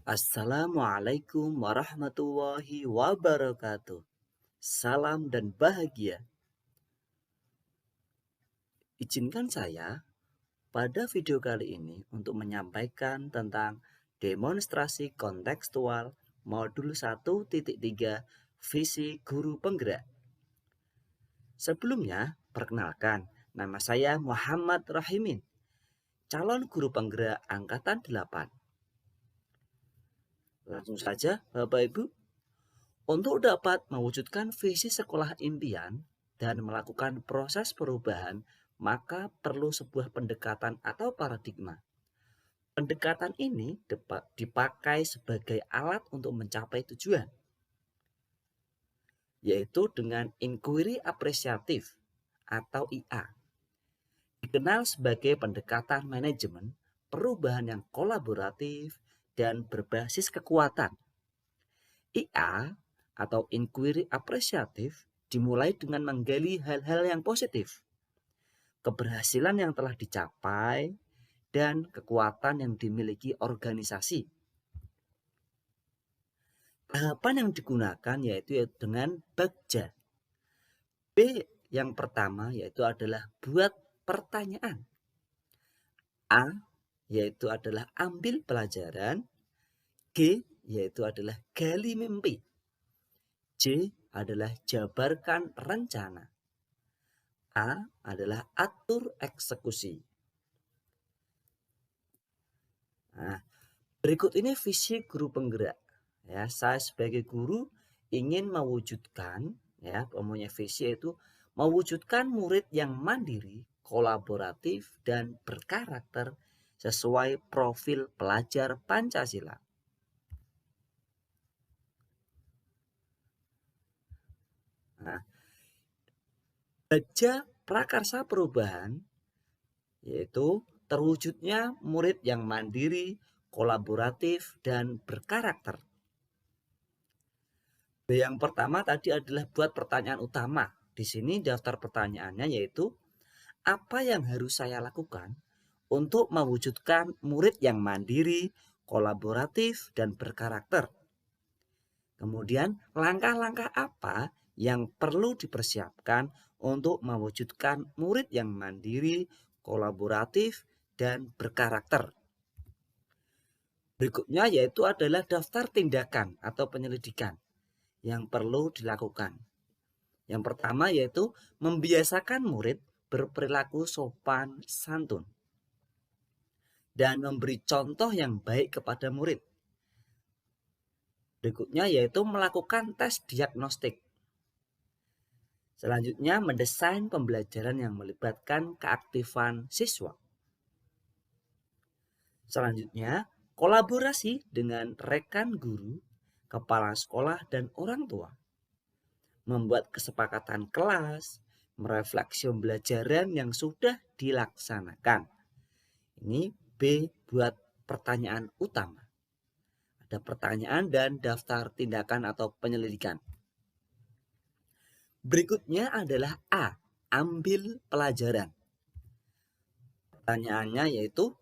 Assalamualaikum warahmatullahi wabarakatuh. Salam dan bahagia. Izinkan saya pada video kali ini untuk menyampaikan tentang demonstrasi kontekstual modul 1.3 visi guru penggerak. Sebelumnya, perkenalkan, nama saya Muhammad Rahimin, calon guru penggerak angkatan 8. Langsung saja, Bapak Ibu. Untuk dapat mewujudkan visi sekolah impian dan melakukan proses perubahan, maka perlu sebuah pendekatan atau paradigma. Pendekatan ini dipakai sebagai alat untuk mencapai tujuan, yaitu dengan inquiry apresiatif atau IA. Dikenal sebagai pendekatan manajemen perubahan yang kolaboratif dan berbasis kekuatan. IA atau inquiry apresiatif dimulai dengan menggali hal-hal yang positif, keberhasilan yang telah dicapai, dan kekuatan yang dimiliki organisasi. Tahapan yang digunakan yaitu dengan bagja. B yang pertama yaitu adalah buat pertanyaan. A yaitu adalah ambil pelajaran. G yaitu adalah gali mimpi. J adalah jabarkan rencana. A adalah atur eksekusi. Nah, berikut ini visi guru penggerak. Ya, saya sebagai guru ingin mewujudkan, ya, umumnya visi itu mewujudkan murid yang mandiri, kolaboratif, dan berkarakter sesuai profil pelajar Pancasila. Nah, baja prakarsa perubahan yaitu terwujudnya murid yang mandiri, kolaboratif, dan berkarakter. Yang pertama tadi adalah buat pertanyaan utama. Di sini daftar pertanyaannya yaitu apa yang harus saya lakukan untuk mewujudkan murid yang mandiri, kolaboratif, dan berkarakter. Kemudian langkah-langkah apa yang perlu dipersiapkan untuk mewujudkan murid yang mandiri, kolaboratif, dan berkarakter. Berikutnya yaitu adalah daftar tindakan atau penyelidikan yang perlu dilakukan. Yang pertama yaitu membiasakan murid berperilaku sopan santun dan memberi contoh yang baik kepada murid. Berikutnya yaitu melakukan tes diagnostik. Selanjutnya mendesain pembelajaran yang melibatkan keaktifan siswa. Selanjutnya kolaborasi dengan rekan guru, kepala sekolah, dan orang tua. Membuat kesepakatan kelas, merefleksi pembelajaran yang sudah dilaksanakan. Ini B buat pertanyaan utama. Ada pertanyaan dan daftar tindakan atau penyelidikan. Berikutnya adalah A, ambil pelajaran. Pertanyaannya yaitu,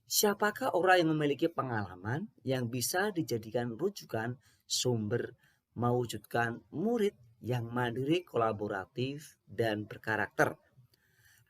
siapakah orang yang memiliki pengalaman yang bisa dijadikan rujukan sumber mewujudkan murid yang mandiri, kolaboratif, dan berkarakter?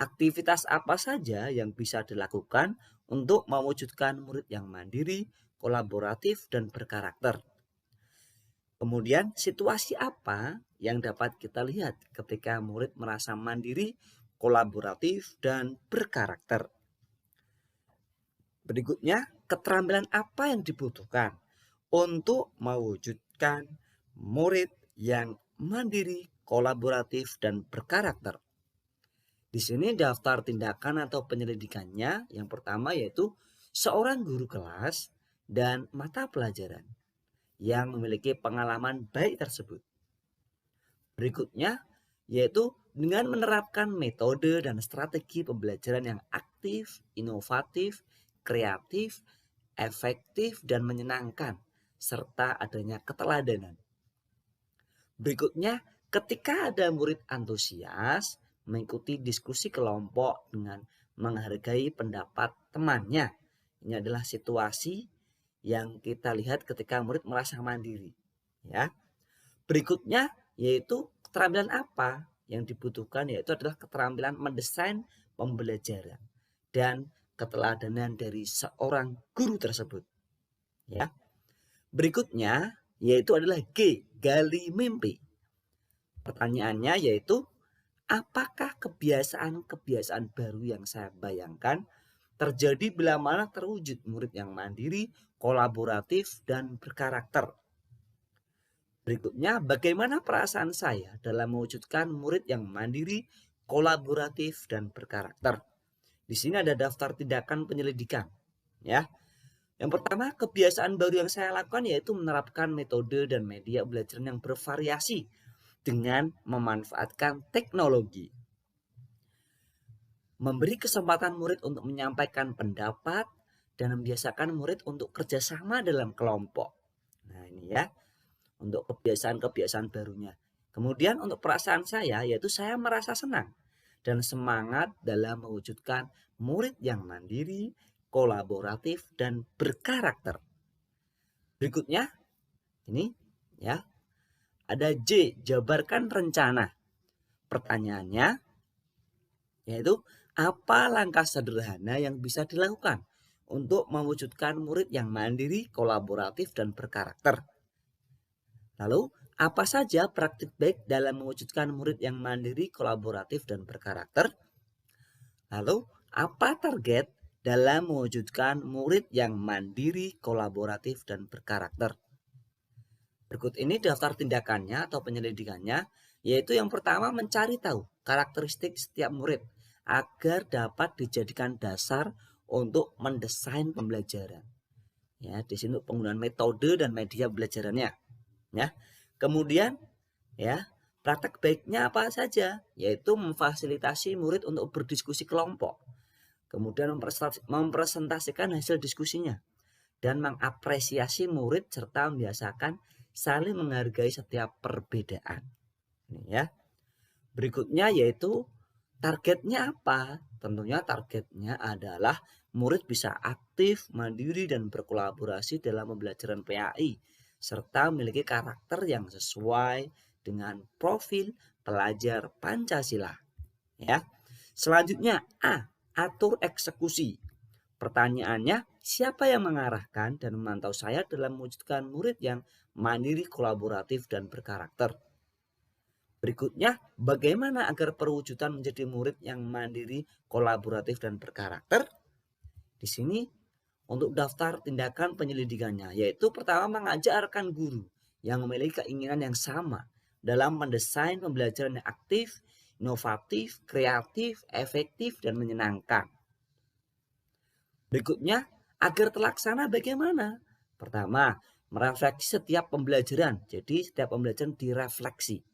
Aktivitas apa saja yang bisa dilakukan untuk mewujudkan murid yang mandiri, kolaboratif, dan berkarakter? Kemudian situasi apa yang dapat kita lihat ketika murid merasa mandiri, kolaboratif, dan berkarakter? Berikutnya, keterampilan apa yang dibutuhkan untuk mewujudkan murid yang mandiri, kolaboratif, dan berkarakter? Di sini daftar tindakan atau penyelidikannya yang pertama yaitu seorang guru kelas dan mata pelajaran yang memiliki pengalaman baik tersebut. Berikutnya yaitu dengan menerapkan metode dan strategi pembelajaran yang aktif, inovatif, kreatif, efektif, dan menyenangkan, serta adanya keteladanan. Berikutnya, ketika ada murid antusias, mengikuti diskusi kelompok dengan menghargai pendapat temannya. Ini adalah situasi yang kita lihat ketika murid merasa mandiri. Ya. Berikutnya yaitu keterampilan apa yang dibutuhkan, yaitu adalah keterampilan mendesain pembelajaran dan keteladanan dari seorang guru tersebut. Ya. Berikutnya yaitu adalah G, gali mimpi. Pertanyaannya yaitu, apakah kebiasaan-kebiasaan baru yang saya bayangkan terjadi bila mana terwujud murid yang mandiri, kolaboratif, dan berkarakter? Berikutnya, bagaimana perasaan saya dalam mewujudkan murid yang mandiri, kolaboratif, dan berkarakter? Di sini ada daftar tindakan penyelidikan. Ya, yang pertama, kebiasaan baru yang saya lakukan yaitu menerapkan metode dan media belajar yang bervariasi dengan memanfaatkan teknologi. Memberi kesempatan murid untuk menyampaikan pendapat dan membiasakan murid untuk kerjasama dalam kelompok. Nah ini ya, untuk kebiasaan-kebiasaan barunya. Kemudian untuk perasaan saya, yaitu saya merasa senang dan semangat dalam mewujudkan murid yang mandiri, kolaboratif, dan berkarakter. Berikutnya, ini ya, ada J, jabarkan rencana. Pertanyaannya, yaitu apa langkah sederhana yang bisa dilakukan untuk mewujudkan murid yang mandiri, kolaboratif, dan berkarakter? Lalu, apa saja praktik baik dalam mewujudkan murid yang mandiri, kolaboratif, dan berkarakter? Lalu, apa target dalam mewujudkan murid yang mandiri, kolaboratif, dan berkarakter? Berikut ini daftar tindakannya atau penyelidikannya, yaitu yang pertama mencari tahu karakteristik setiap murid agar dapat dijadikan dasar untuk mendesain pembelajaran. Ya, di sini penggunaan metode dan media belajarannya. Ya. Kemudian ya, praktek baiknya apa saja? Yaitu memfasilitasi murid untuk berdiskusi kelompok. Kemudian mempresentasikan hasil diskusinya dan mengapresiasi murid serta membiasakan saling menghargai setiap perbedaan. Ini ya. Berikutnya yaitu targetnya apa? Tentunya targetnya adalah murid bisa aktif, mandiri, dan berkolaborasi dalam pembelajaran PAI serta memiliki karakter yang sesuai dengan profil pelajar Pancasila. Ya. Selanjutnya A, atur eksekusi. Pertanyaannya, siapa yang mengarahkan dan memantau saya dalam mewujudkan murid yang mandiri, kolaboratif, dan berkarakter? Berikutnya, bagaimana agar perwujudan menjadi murid yang mandiri, kolaboratif, dan berkarakter? Di sini untuk daftar tindakan penyelidikannya, yaitu pertama mengajak rekan guru yang memiliki keinginan yang sama dalam mendesain pembelajaran yang aktif, inovatif, kreatif, efektif, dan menyenangkan. Berikutnya, agar terlaksana bagaimana? Pertama, merefleksi setiap pembelajaran. Jadi setiap pembelajaran direfleksi.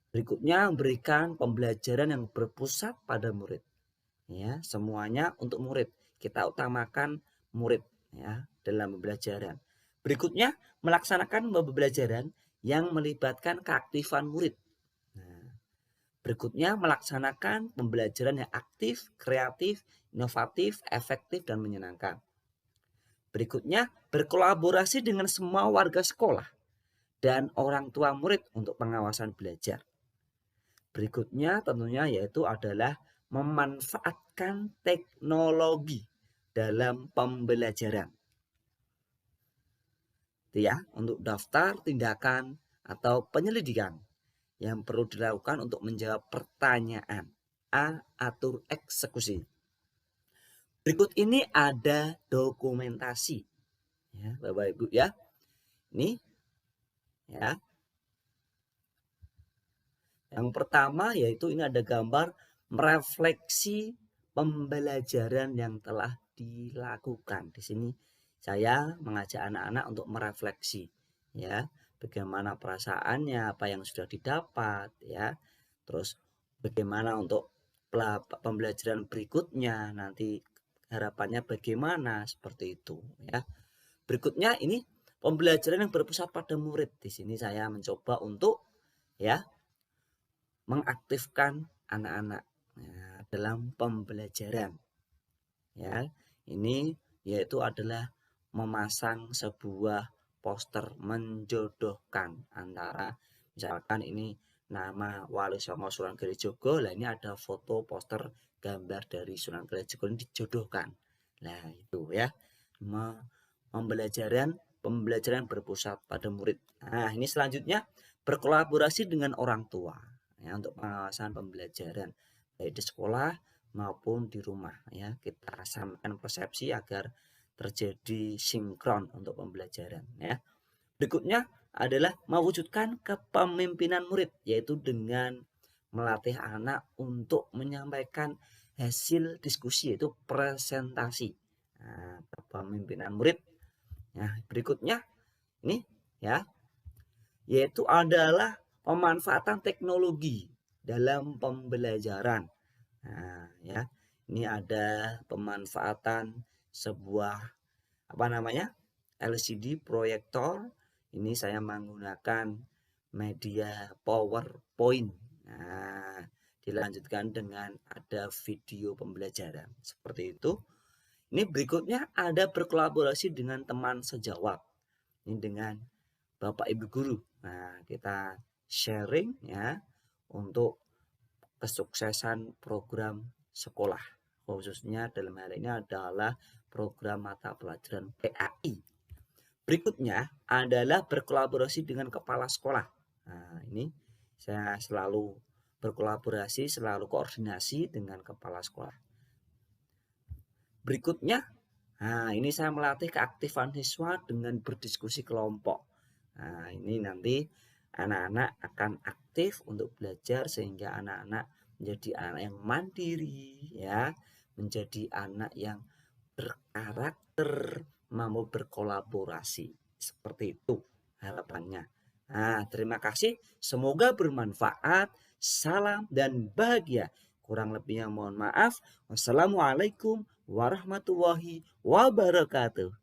Berikutnya, memberikan pembelajaran yang berpusat pada murid. Ya, semuanya untuk murid. Kita utamakan murid ya dalam pembelajaran. Berikutnya, melaksanakan pembelajaran yang melibatkan keaktifan murid. Nah, berikutnya, melaksanakan pembelajaran yang aktif, kreatif, inovatif, efektif, dan menyenangkan. Berikutnya, berkolaborasi dengan semua warga sekolah dan orang tua murid untuk pengawasan belajar. Berikutnya tentunya yaitu adalah memanfaatkan teknologi dalam pembelajaran. Itu ya, untuk daftar tindakan atau penyelidikan yang perlu dilakukan untuk menjawab pertanyaan. A, atur eksekusi. Berikut ini ada dokumentasi. Ya, Bapak Ibu ya. Ini ya. Yang pertama yaitu ini ada gambar merefleksi pembelajaran yang telah dilakukan. Di sini saya mengajak anak-anak untuk merefleksi ya, bagaimana perasaannya, apa yang sudah didapat ya. Terus bagaimana untuk pembelajaran berikutnya, nanti harapannya bagaimana, seperti itu ya. Berikutnya ini pembelajaran yang berpusat pada murid. Di sini saya mencoba untuk ya mengaktifkan anak-anak ya, dalam pembelajaran. Ya, ini yaitu adalah memasang sebuah poster menjodohkan antara, misalkan ini nama Wali Songo Sunan Kalijaga, lah ini ada foto poster gambar dari Sunan Kalijaga ini dijodohkan. Nah itu ya, pembelajaran berpusat pada murid. Nah ini selanjutnya berkolaborasi dengan orang tua ya, untuk pengawasan pembelajaran baik di sekolah maupun di rumah ya. Kita samakan persepsi agar terjadi sinkron untuk pembelajaran ya. Berikutnya adalah mewujudkan kepemimpinan murid, yaitu dengan melatih anak untuk menyampaikan hasil diskusi, yaitu presentasi. Nah, kepemimpinan murid. Nah, berikutnya ini ya, yaitu adalah pemanfaatan teknologi dalam pembelajaran. Nah, ya, ini ada pemanfaatan sebuah LCD proyektor. Ini saya menggunakan media PowerPoint. Nah, dilanjutkan dengan ada video pembelajaran seperti itu. Ini berikutnya ada berkolaborasi dengan teman sejawat. Ini dengan Bapak Ibu guru. Nah, kita sharing ya untuk kesuksesan program sekolah. Khususnya dalam hal ini adalah program mata pelajaran PAI. Berikutnya adalah berkolaborasi dengan kepala sekolah. Nah, ini saya selalu berkolaborasi, selalu koordinasi dengan kepala sekolah. Berikutnya, nah ini saya melatih keaktifan siswa dengan berdiskusi kelompok. Nah, ini nanti anak-anak akan aktif untuk belajar sehingga anak-anak menjadi anak yang mandiri ya, menjadi anak yang berkarakter, mampu berkolaborasi. Seperti itu harapannya. Nah, terima kasih. Semoga bermanfaat. Salam dan bahagia. Kurang lebihnya mohon maaf. Wassalamualaikum warahmatullahi wabarakatuh.